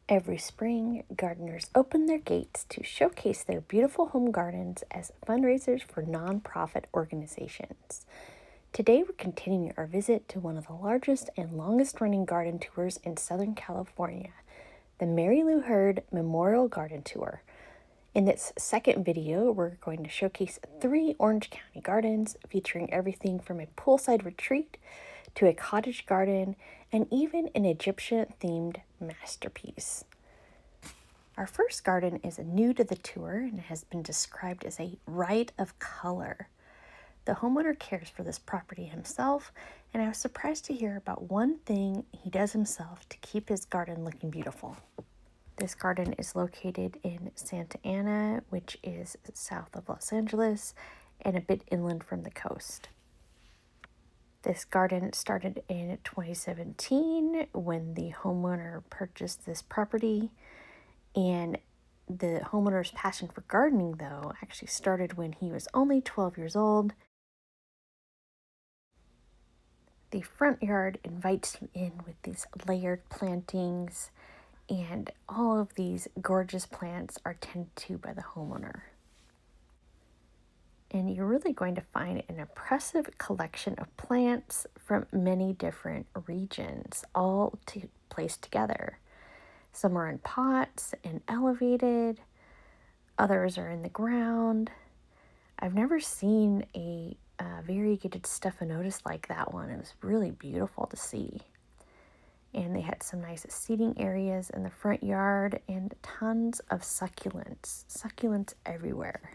Every spring, gardeners open their gates to showcase their beautiful home gardens as fundraisers for nonprofit organizations. Today, we're continuing our visit to one of the largest and longest running garden tours in Southern California, the Mary Lou Hurd Memorial Garden Tour. In this second video, we're going to showcase 3 Orange County gardens featuring everything from a poolside retreat to a cottage garden and even an Egyptian-themed masterpiece. Our first garden is new to the tour and has been described as a rite of color. The homeowner cares for this property himself, and I was surprised to hear about one thing he does himself to keep his garden looking beautiful. This garden is located in Santa Ana, which is south of Los Angeles and a bit inland from the coast. This garden started in 2017 when the homeowner purchased this property, and the homeowner's passion for gardening, though, actually started when he was only 12 years old. The front yard invites you in with these layered plantings, and all of these gorgeous plants are tended to by the homeowner. And you're really going to find an impressive collection of plants from many different regions, all placed together. Some are in pots and elevated, others are in the ground. I've never seen a variegated stephanotis like that one. It was really beautiful to see. And they had some nice seating areas in the front yard and tons of succulents everywhere.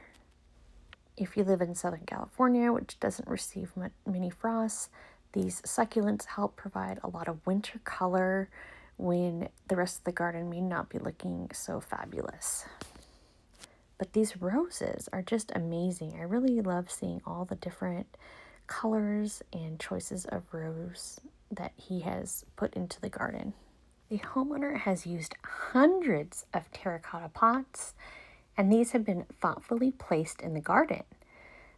If you live in Southern California, which doesn't receive many frosts, these succulents help provide a lot of winter color when the rest of the garden may not be looking so fabulous. But these roses are just amazing. I really love seeing all the different colors and choices of rose that he has put into the garden. The homeowner has used hundreds of terracotta pots, and these have been thoughtfully placed in the garden.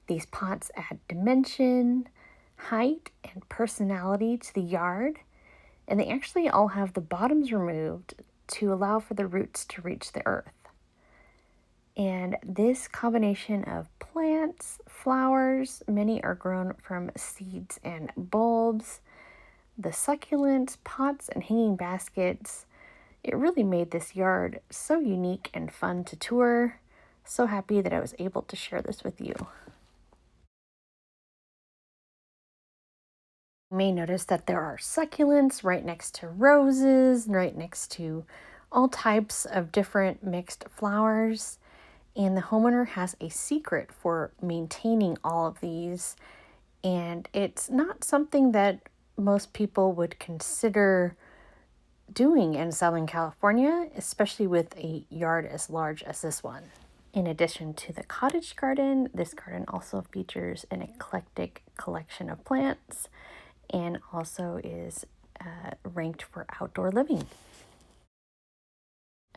These pots add dimension, height, and personality to the yard, and they actually all have the bottoms removed to allow for the roots to reach the earth. And this combination of plants, flowers, many are grown from seeds and bulbs, the succulents, pots, and hanging baskets, it really made this yard so unique and fun to tour. So happy that I was able to share this with you. You may notice that there are succulents right next to roses, right next to all types of different mixed flowers. And the homeowner has a secret for maintaining all of these. And it's not something that most people would consider doing in Southern California, especially with a yard as large as this one. In addition to the cottage garden, this garden also features an eclectic collection of plants and also is ranked for outdoor living.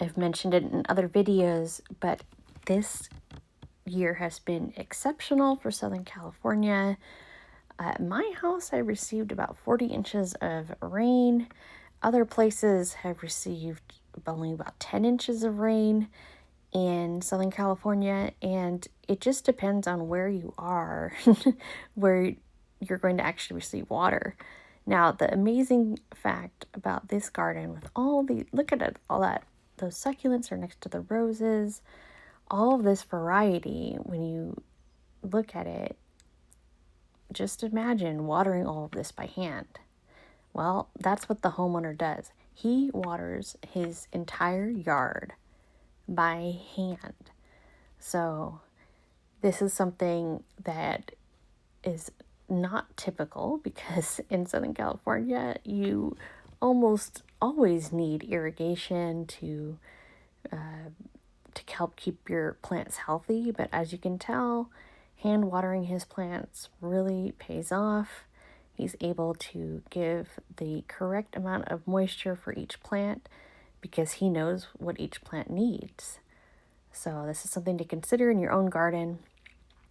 I've mentioned it in other videos, but this year has been exceptional for Southern California. At my house, I received about 40 inches of rain. Other places have received only about 10 inches of rain in Southern California, and it just depends on where you are, where you're going to actually receive water. Now, the amazing fact about this garden with look at it, all that, those succulents are next to the roses, all of this variety, when you look at it, just imagine watering all of this by hand. Well, that's what the homeowner does. He waters his entire yard by hand. So this is something that is not typical because in Southern California, you almost always need irrigation to help keep your plants healthy. But as you can tell, hand watering his plants really pays off. He's able to give the correct amount of moisture for each plant because he knows what each plant needs. So this is something to consider in your own garden.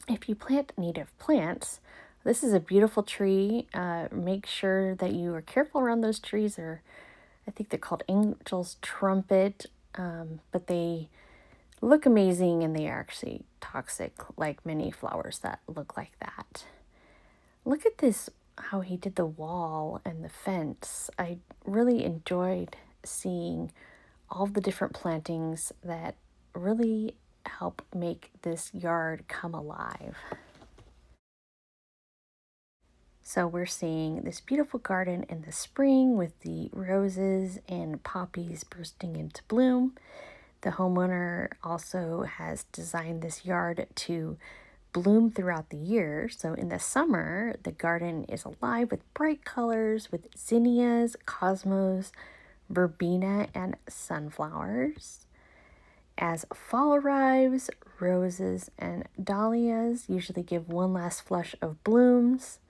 If you plant native plants, this is a beautiful tree. Make sure that you are careful around those trees. They're I think they're called Angel's Trumpet, but they look amazing and they are actually toxic, like many flowers that look like that. Look at this, how he did the wall and the fence. I really enjoyed seeing all the different plantings that really help make this yard come alive. So we're seeing this beautiful garden in the spring with the roses and poppies bursting into bloom. The homeowner also has designed this yard to bloom throughout the year. So in the summer, the garden is alive with bright colors with zinnias, cosmos, verbena, and sunflowers. As fall arrives, roses and dahlias usually give one last flush of blooms.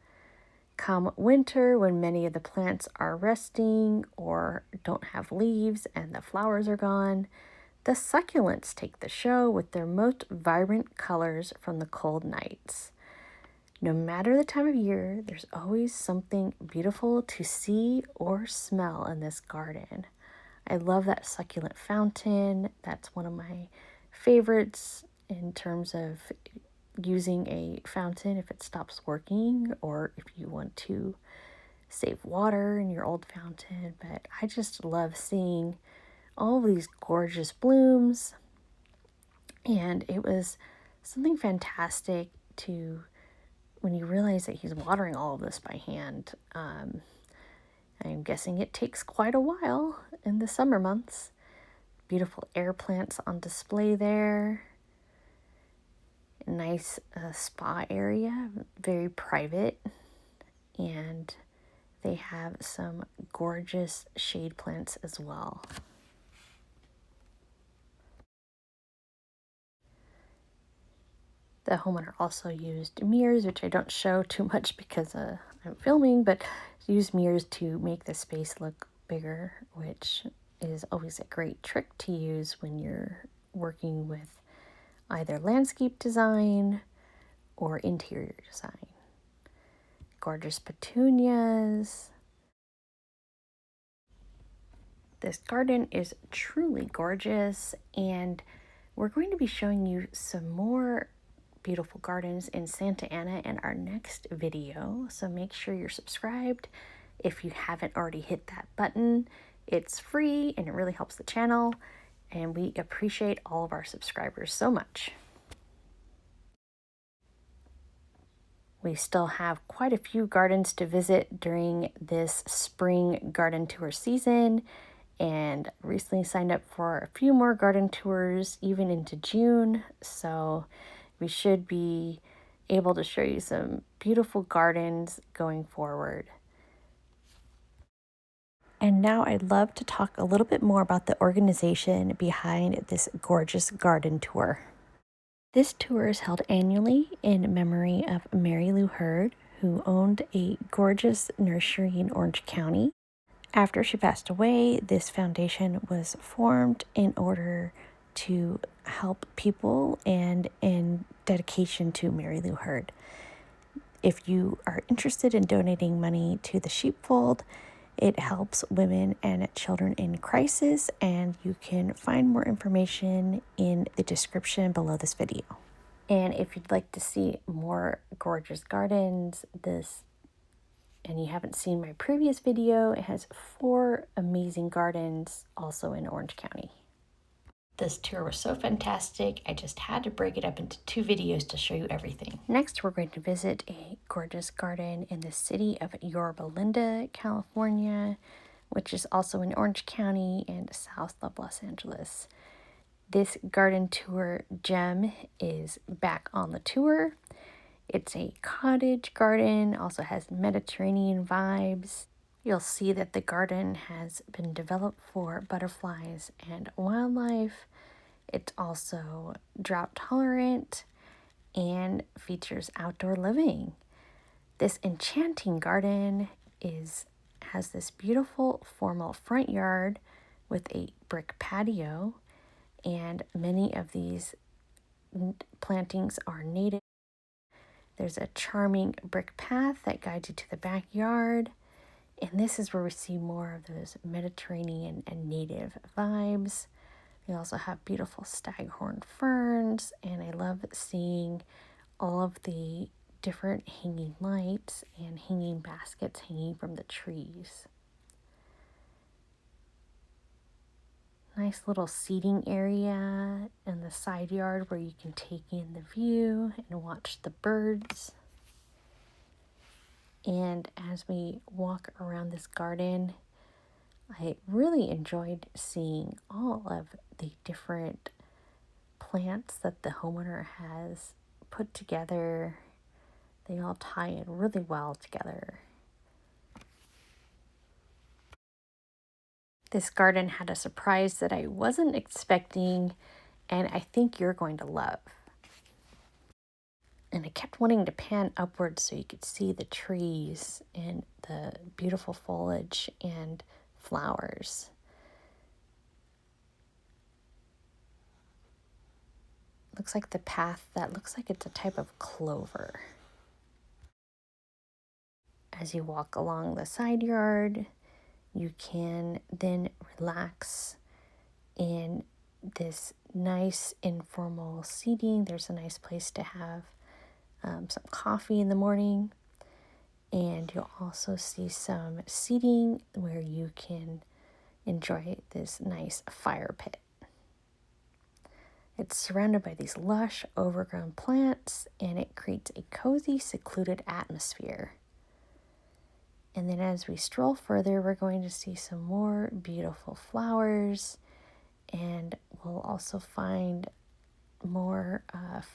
Come winter, when many of the plants are resting or don't have leaves and the flowers are gone, the succulents take the show with their most vibrant colors from the cold nights. No matter the time of year, there's always something beautiful to see or smell in this garden. I love that succulent fountain. That's one of my favorites in terms of using a fountain if it stops working or if you want to save water in your old fountain. But I just love seeing all of these gorgeous blooms, and it was something fantastic to when you realize that he's watering all of this by hand. I'm guessing it takes quite a while in the summer months. Beautiful air plants on display there. A nice spa area, very private, and they have some gorgeous shade plants as well. The homeowner also used mirrors, which I don't show too much because I'm filming, but used mirrors to make the space look bigger, which is always a great trick to use when you're working with either landscape design or interior design. Gorgeous petunias. This garden is truly gorgeous, and we're going to be showing you some more beautiful gardens in Santa Ana in our next video. So make sure you're subscribed if you haven't already hit that button. It's free and it really helps the channel, and we appreciate all of our subscribers so much. We still have quite a few gardens to visit during this spring garden tour season, and recently signed up for a few more garden tours even into June. So we should be able to show you some beautiful gardens going forward. And now I'd love to talk a little bit more about the organization behind this gorgeous garden tour. This tour is held annually in memory of Mary Lou Hurd, who owned a gorgeous nursery in Orange County. After she passed away, this foundation was formed in order to help people and in dedication to Mary Lou Hurd. If you are interested in donating money to the Sheepfold, it helps women and children in crisis, and you can find more information in the description below this video. And if you'd like to see more gorgeous gardens, and you haven't seen my previous video, it has 4 amazing gardens also in Orange County. This tour was so fantastic, I just had to break it up into 2 videos to show you everything. Next, we're going to visit a gorgeous garden in the city of Yorba Linda, California, which is also in Orange County and south of Los Angeles. This garden tour gem is back on the tour. It's a cottage garden, also has Mediterranean vibes. You'll see that the garden has been developed for butterflies and wildlife. It's also drought tolerant and features outdoor living. This enchanting garden has this beautiful formal front yard with a brick patio, and many of these plantings are native. There's a charming brick path that guides you to the backyard, And this is where we see more of those Mediterranean and native vibes. We also have beautiful staghorn ferns, and I love seeing all of the different hanging lights and hanging baskets hanging from the trees. Nice little seating area in the side yard where you can take in the view and watch the birds. And as we walk around this garden, I really enjoyed seeing all of the different plants that the homeowner has put together. They all tie in really well together. This garden had a surprise that I wasn't expecting, and I think you're going to love. And I kept wanting to pan upwards so you could see the trees and the beautiful foliage and flowers. Looks like the path that looks like it's a type of clover. As you walk along the side yard, you can then relax in this nice informal seating. There's a nice place to have some coffee in the morning. And you'll also see some seating where you can enjoy this nice fire pit. It's surrounded by these lush, overgrown plants, and it creates a cozy, secluded atmosphere. And then as we stroll further, we're going to see some more beautiful flowers, and we'll also find more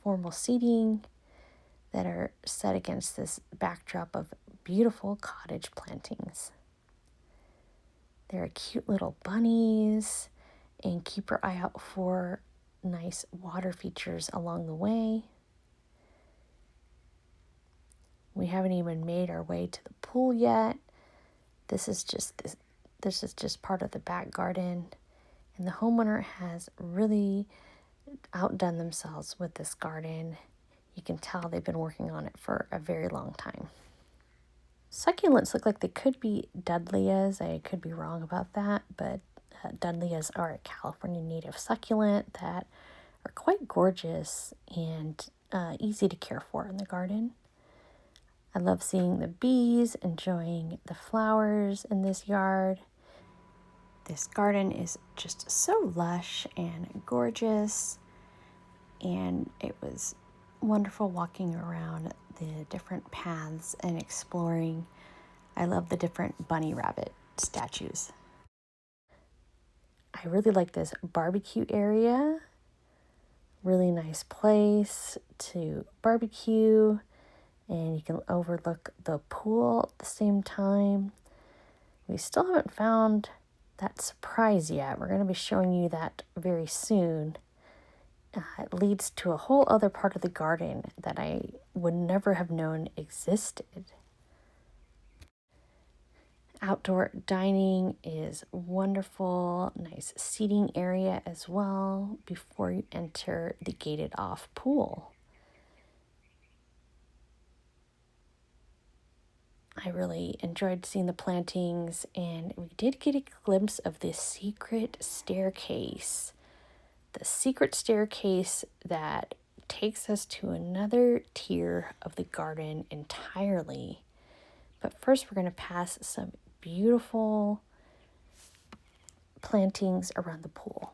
formal seating that are set against this backdrop of beautiful cottage plantings. There are cute little bunnies, and keep your eye out for nice water features along the way. We haven't even made our way to the pool yet. This is just part of the back garden, and the homeowner has really outdone themselves with this garden. You can tell they've been working on it for a very long time. Succulents look like they could be Dudleyas. I could be wrong about that, but Dudleyas are a California native succulent that are quite gorgeous and easy to care for in the garden. I love seeing the bees enjoying the flowers in this yard. This garden is just so lush and gorgeous, and it was wonderful walking around the different paths and exploring. I love the different bunny rabbit statues. I really like this barbecue area. Really nice place to barbecue, and you can overlook the pool at the same time. We still haven't found that surprise yet. We're going to be showing you that very soon. It leads to a whole other part of the garden that I would never have known existed. Outdoor dining is wonderful, nice seating area as well before you enter the gated off pool. I really enjoyed seeing the plantings, and we did get a glimpse of this secret staircase. The secret staircase that takes us to another tier of the garden entirely. But first, we're going to pass some beautiful plantings around the pool.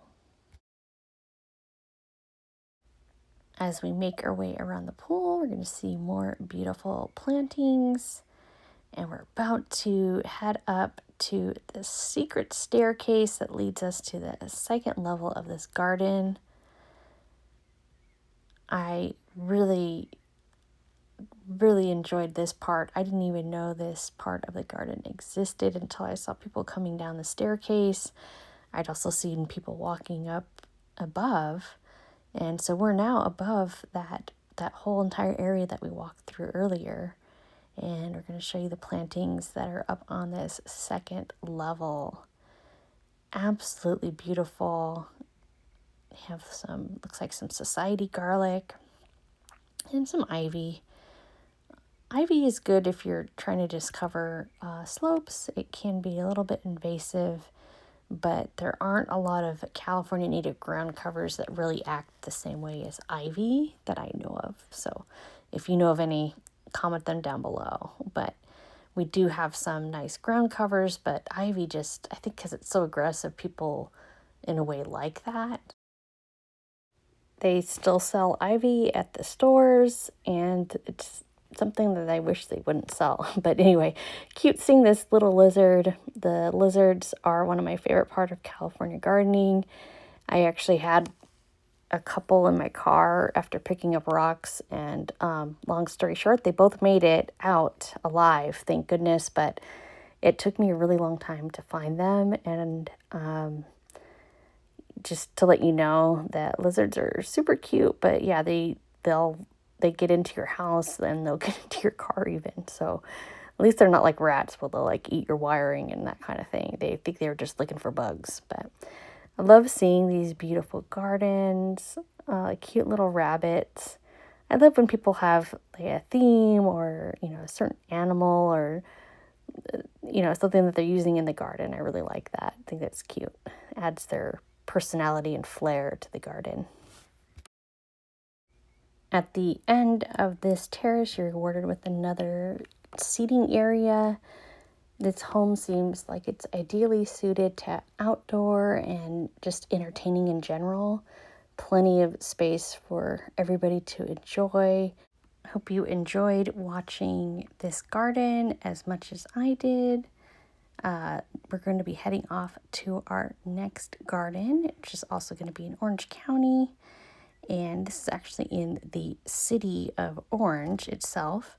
As we make our way around the pool, we're going to see more beautiful plantings, and we're about to head up to the secret staircase that leads us to the second level of this garden. I really enjoyed this part. I didn't even know this part of the garden existed until I saw people coming down the staircase. I'd also seen people walking up above, and so we're now above that whole entire area that we walked through earlier, and we're going to show you the plantings that are up on this second level. Absolutely beautiful. They have looks like some society garlic and some ivy. Ivy is good if you're trying to just cover slopes. It can be a little bit invasive, but there aren't a lot of California native ground covers that really act the same way as ivy that I know of. So if you know of any, comment them down below. But we do have some nice ground covers, but ivy just, I think because it's so aggressive, people in a way like that. They still sell ivy at the stores, and it's something that I wish they wouldn't sell. But anyway, cute seeing this little lizard. The lizards are one of my favorite part of California gardening. I actually had a couple in my car after picking up rocks, and long story short, they both made it out alive, thank goodness, but it took me a really long time to find them. And just to let you know that lizards are super cute, but yeah, they get into your house and they'll get into your car even. So at least they're not like rats where they'll like eat your wiring and that kind of thing. They think they're just looking for bugs. But I love seeing these beautiful gardens, cute little rabbits. I love when people have like a theme or, a certain animal or, something that they're using in the garden. I really like that. I think that's cute. It adds their personality and flair to the garden. At the end of this terrace, you're rewarded with another seating area. This home seems like it's ideally suited to outdoor and just entertaining in general. Plenty of space for everybody to enjoy. I hope you enjoyed watching this garden as much as I did. We're going to be heading off to our next garden, which is also going to be in Orange County. And this is actually in the city of Orange itself.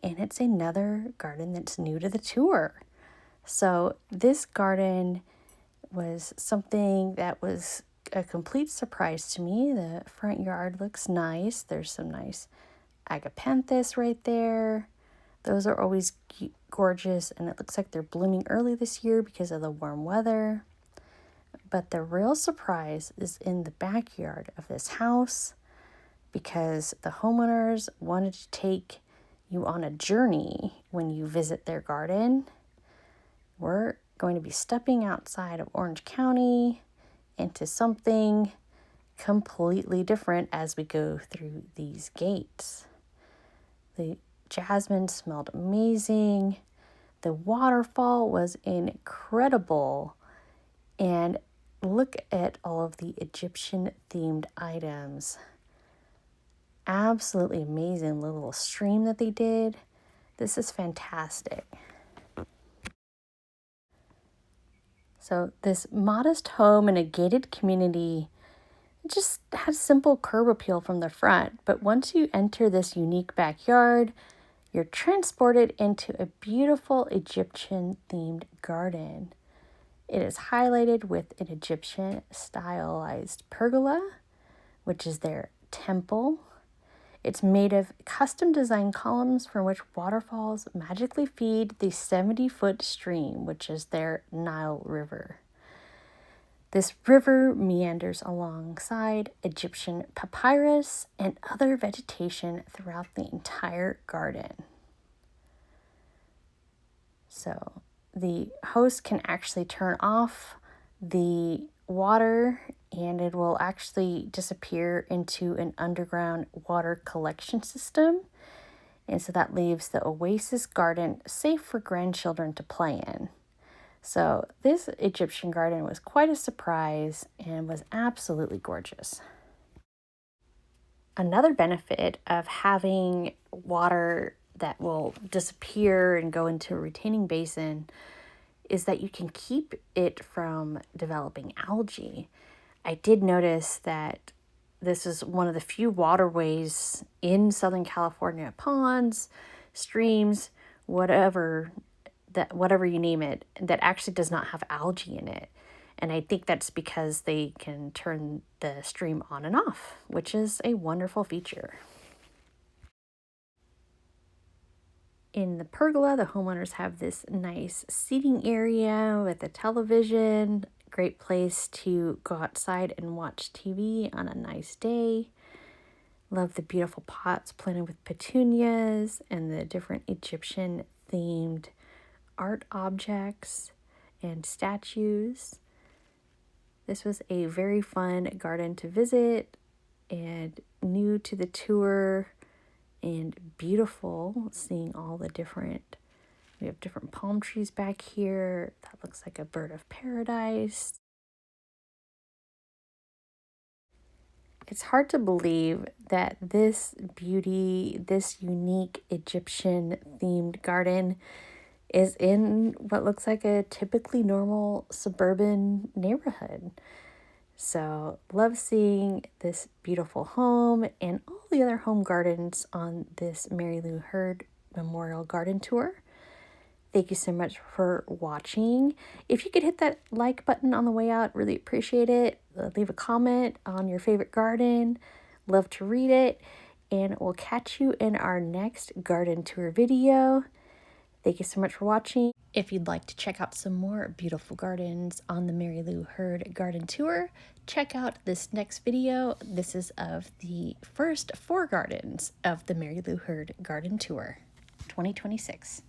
And it's another garden that's new to the tour. So this garden was something that was a complete surprise to me. The front yard looks nice. There's some nice agapanthus right there. Those are always gorgeous, and it looks like they're blooming early this year because of the warm weather. But the real surprise is in the backyard of this house, because the homeowners wanted to take you on a journey when you visit their garden. We're going to be stepping outside of Orange County into something completely different as we go through these gates. The jasmine smelled amazing. The waterfall was incredible. And look at all of the Egyptian themed items. Absolutely amazing little stream that they did. This is fantastic. So this modest home in a gated community just has simple curb appeal from the front, but once you enter this unique backyard, you're transported into a beautiful Egyptian themed garden. It is highlighted with an Egyptian stylized pergola, which is their temple. It's made of custom designed columns from which waterfalls magically feed the 70-foot stream, which is their Nile River. This river meanders alongside Egyptian papyrus and other vegetation throughout the entire garden. So the host can actually turn off the water and it will actually disappear into an underground water collection system. And so that leaves the oasis garden safe for grandchildren to play in. So this Egyptian garden was quite a surprise and was absolutely gorgeous. Another benefit of having water that will disappear and go into a retaining basin is that you can keep it from developing algae. I did notice that this is one of the few waterways in Southern California, ponds, streams, whatever you name it, that actually does not have algae in it. And I think that's because they can turn the stream on and off, which is a wonderful feature. In the pergola, the homeowners have this nice seating area with a television, great place to go outside and watch TV on a nice day. Love the beautiful pots planted with petunias and the different Egyptian themed art objects and statues. This was a very fun garden to visit and new to the tour and beautiful, seeing all the different, we have different palm trees back here. That looks like a bird of paradise. It's hard to believe that this beauty, this unique Egyptian themed garden is in what looks like a typically normal suburban neighborhood. So, love seeing this beautiful home and all the other home gardens on this Mary Lou Hurd Memorial Garden Tour. Thank you so much for watching. If you could hit that like button on the way out, really appreciate it. Leave a comment on your favorite garden. Love to read it. And we'll catch you in our next garden tour video. Thank you so much for watching. If you'd like to check out some more beautiful gardens on the Mary Lou Hurd Garden Tour, check out this next video. This is of the first 4 gardens of the Mary Lou Hurd Garden Tour 2026.